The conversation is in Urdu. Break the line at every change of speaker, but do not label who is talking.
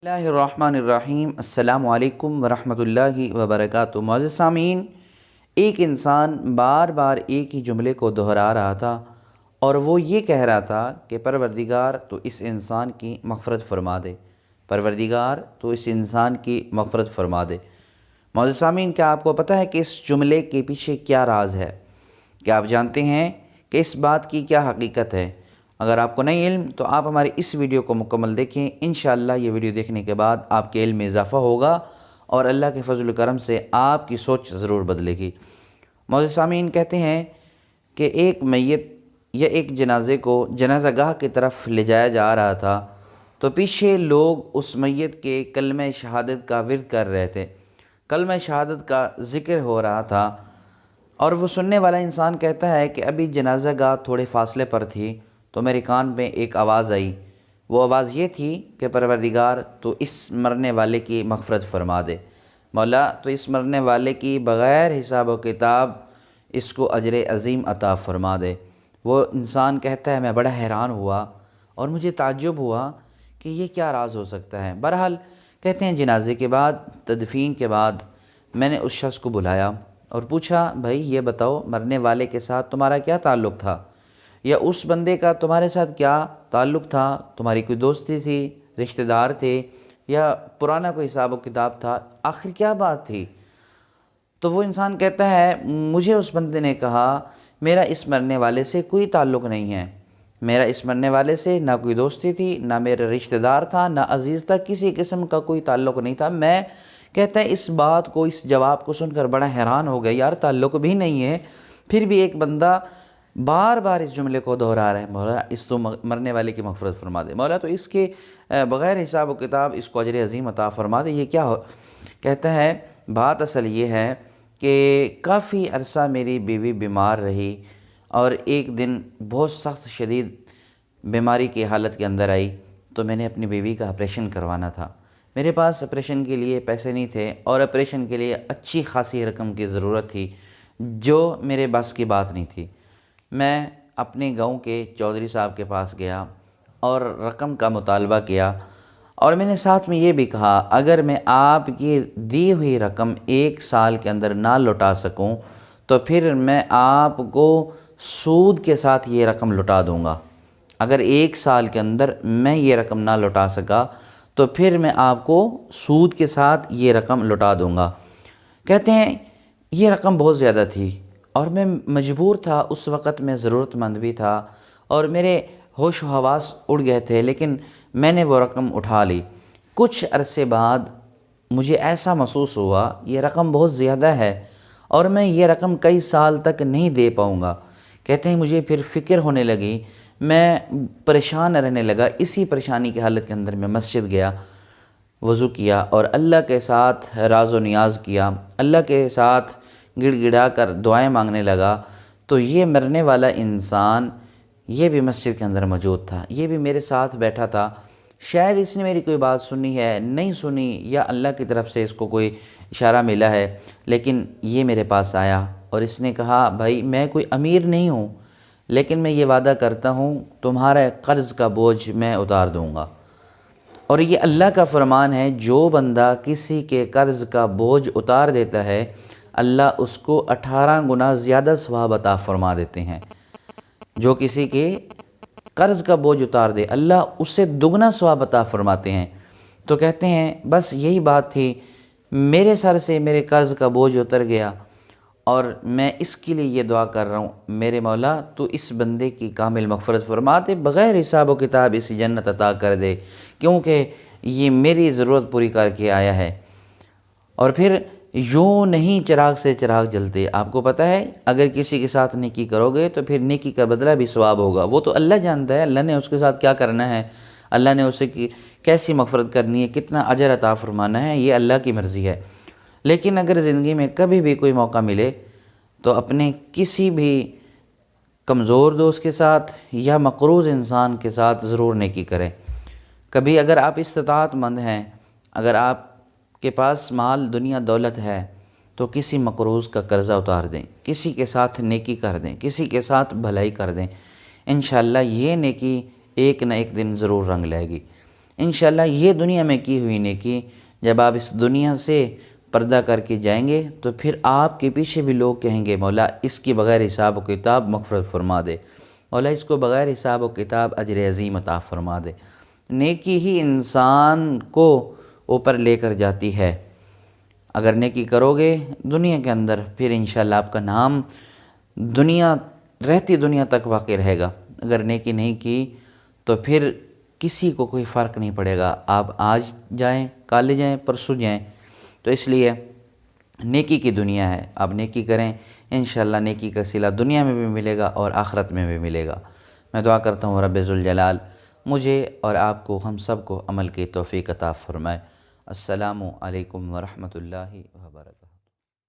بسم اللہ الرحمن الرحیم۔ السلام علیکم ورحمۃ اللہ وبرکاتہ۔ معزز سامعین، ایک انسان بار بار ایک ہی جملے کو دہرا رہا تھا اور وہ یہ کہہ رہا تھا کہ پروردگار تو اس انسان کی مغفرت فرما دے، پروردگار تو اس انسان کی مغفرت فرما دے۔ معزز سامعین، کیا آپ کو پتہ ہے کہ اس جملے کے پیچھے کیا راز ہے؟ کیا آپ جانتے ہیں کہ اس بات کی کیا حقیقت ہے؟ اگر آپ کو نہیں علم تو آپ ہماری اس ویڈیو کو مکمل دیکھیں، انشاءاللہ یہ ویڈیو دیکھنے کے بعد آپ کے علم میں اضافہ ہوگا اور اللہ کے فضل و کرم سے آپ کی سوچ ضرور بدلے گی۔ معزز سامعین، کہتے ہیں کہ ایک میت یا ایک جنازے کو جنازہ گاہ کی طرف لے جایا جا رہا تھا تو پیچھے لوگ اس میت کے کلمہ شہادت کا ورد کر رہے تھے، کلمہ شہادت کا ذکر ہو رہا تھا، اور وہ سننے والا انسان کہتا ہے کہ ابھی جنازہ گاہ تھوڑے فاصلے پر تھی تو میرے کان میں ایک آواز آئی۔ وہ آواز یہ تھی کہ پروردگار تو اس مرنے والے کی مغفرت فرما دے، مولا تو اس مرنے والے کی بغیر حساب و کتاب اس کو اجر عظیم عطا فرما دے۔ وہ انسان کہتا ہے میں بڑا حیران ہوا اور مجھے تعجب ہوا کہ یہ کیا راز ہو سکتا ہے۔ بہرحال کہتے ہیں جنازے کے بعد، تدفین کے بعد میں نے اس شخص کو بلایا اور پوچھا، بھائی یہ بتاؤ مرنے والے کے ساتھ تمہارا کیا تعلق تھا، یا اس بندے کا تمہارے ساتھ کیا تعلق تھا؟ تمہاری کوئی دوستی تھی، رشتہ دار تھے، یا پرانا کوئی حساب و کتاب تھا؟ آخر کیا بات تھی؟ تو وہ انسان کہتا ہے مجھے اس بندے نے کہا میرا اس مرنے والے سے کوئی تعلق نہیں ہے، میرا اس مرنے والے سے نہ کوئی دوستی تھی، نہ میرا رشتہ دار تھا، نہ عزیز تھا، کسی قسم کا کوئی تعلق نہیں تھا۔ میں کہتا ہے اس بات کو، اس جواب کو سن کر بڑا حیران ہو گیا، یار تعلق بھی نہیں ہے، پھر بھی ایک بندہ بار بار اس جملے کو دہرا رہا ہے، مولا اس تو مرنے والے کی مغفرت فرما دے، مولا تو اس کے بغیر حساب و کتاب اس کو اجر عظیم عطا فرما دے۔ یہ کیا ہو؟ کہتا ہے بات اصل یہ ہے کہ کافی عرصہ میری بیوی بیمار رہی اور ایک دن بہت سخت شدید بیماری کی حالت کے اندر آئی تو میں نے اپنی بیوی کا آپریشن کروانا تھا۔ میرے پاس آپریشن کے لیے پیسے نہیں تھے اور آپریشن کے لیے اچھی خاصی رقم کی ضرورت تھی جو میرے بس کی بات نہیں تھی۔ میں اپنے گاؤں کے چودھری صاحب کے پاس گیا اور رقم کا مطالبہ کیا، اور میں نے ساتھ میں یہ بھی کہا اگر میں آپ کی دی ہوئی رقم 1 سال کے اندر نہ لوٹا سکوں تو پھر میں آپ کو سود کے ساتھ یہ رقم لوٹا دوں گا۔ اگر 1 سال کے اندر میں یہ رقم نہ لوٹا سکا تو پھر میں آپ کو سود کے ساتھ یہ رقم لوٹا دوں گا۔ کہتے ہیں یہ رقم بہت زیادہ تھی اور میں مجبور تھا، اس وقت میں ضرورت مند بھی تھا اور میرے ہوش و حواس اڑ گئے تھے، لیکن میں نے وہ رقم اٹھا لی۔ کچھ عرصے بعد مجھے ایسا محسوس ہوا یہ رقم بہت زیادہ ہے اور میں یہ رقم کئی سال تک نہیں دے پاؤں گا۔ کہتے ہیں مجھے پھر فکر ہونے لگی، میں پریشان رہنے لگا۔ اسی پریشانی کی حالت کے اندر میں مسجد گیا، وضو کیا اور اللہ کے ساتھ راز و نیاز کیا، اللہ کے ساتھ گڑ گڑا کر دعائیں مانگنے لگا تو یہ مرنے والا انسان یہ بھی مسجد کے اندر موجود تھا، یہ بھی میرے ساتھ بیٹھا تھا۔ شاید اس نے میری کوئی بات سنی ہے، نہیں سنی، یا اللہ کی طرف سے اس کو کوئی اشارہ ملا ہے، لیکن یہ میرے پاس آیا اور اس نے کہا بھائی میں کوئی امیر نہیں ہوں لیکن میں یہ وعدہ کرتا ہوں تمہارا قرض کا بوجھ میں اتار دوں گا۔ اور یہ اللہ کا فرمان ہے، جو بندہ کسی کے قرض کا بوجھ اتار دیتا ہے اللہ اس کو 18 گنا زیادہ ثواب عطا فرما دیتے ہیں۔ جو کسی کے قرض کا بوجھ اتار دے اللہ اسے دگنا ثواب عطا فرماتے ہیں۔ تو کہتے ہیں بس یہی بات تھی، میرے سر سے میرے قرض کا بوجھ اتر گیا اور میں اس کے لیے یہ دعا کر رہا ہوں میرے مولا تو اس بندے کی کامل مغفرت فرما دے، بغیر حساب و کتاب اسی جنت عطا کر دے، کیونکہ یہ میری ضرورت پوری کر کے آیا ہے۔ اور پھر یوں نہیں چراغ سے چراغ جلتے، آپ کو پتہ ہے اگر کسی کے ساتھ نیکی کرو گے تو پھر نیکی کا بدلہ بھی ثواب ہوگا۔ وہ تو اللہ جانتا ہے اللہ نے اس کے ساتھ کیا کرنا ہے، اللہ نے اسے کیسی مغفرت کرنی ہے، کتنا اجر عطا فرمانا ہے، یہ اللہ کی مرضی ہے۔ لیکن اگر زندگی میں کبھی بھی کوئی موقع ملے تو اپنے کسی بھی کمزور دوست کے ساتھ یا مقروض انسان کے ساتھ ضرور نیکی کریں۔ کبھی اگر آپ استطاعت مند ہیں، اگر آپ کے پاس مال دنیا دولت ہے تو کسی مقروض کا قرضہ اتار دیں، کسی کے ساتھ نیکی کر دیں، کسی کے ساتھ بھلائی کر دیں، انشاءاللہ یہ نیکی ایک نہ ایک دن ضرور رنگ لائے گی۔ انشاءاللہ یہ دنیا میں کی ہوئی نیکی جب آپ اس دنیا سے پردہ کر کے جائیں گے تو پھر آپ کے پیچھے بھی لوگ کہیں گے مولا اس کی بغیر حساب و کتاب مغفرت فرما دے، مولا اس کو بغیر حساب و کتاب اجر عظیم عطا فرما دے۔ نیکی ہی انسان کو اوپر لے کر جاتی ہے۔ اگر نیکی کرو گے دنیا کے اندر پھر انشاءاللہ آپ کا نام رہتی دنیا تک باقی رہے گا۔ اگر نیکی نہیں کی تو پھر کسی کو کوئی فرق نہیں پڑے گا، آپ آج جائیں، کل جائیں، پرسوں جائیں۔ تو اس لیے نیکی کی دنیا ہے، آپ نیکی کریں، انشاءاللہ نیکی کا صلہ دنیا میں بھی ملے گا اور آخرت میں بھی ملے گا۔ میں دعا کرتا ہوں رب ذوالجلال مجھے اور آپ کو، ہم سب کو عمل کی توفیق عطا فرمائے۔ السلام علیکم ورحمۃ اللہ وبرکاتہ۔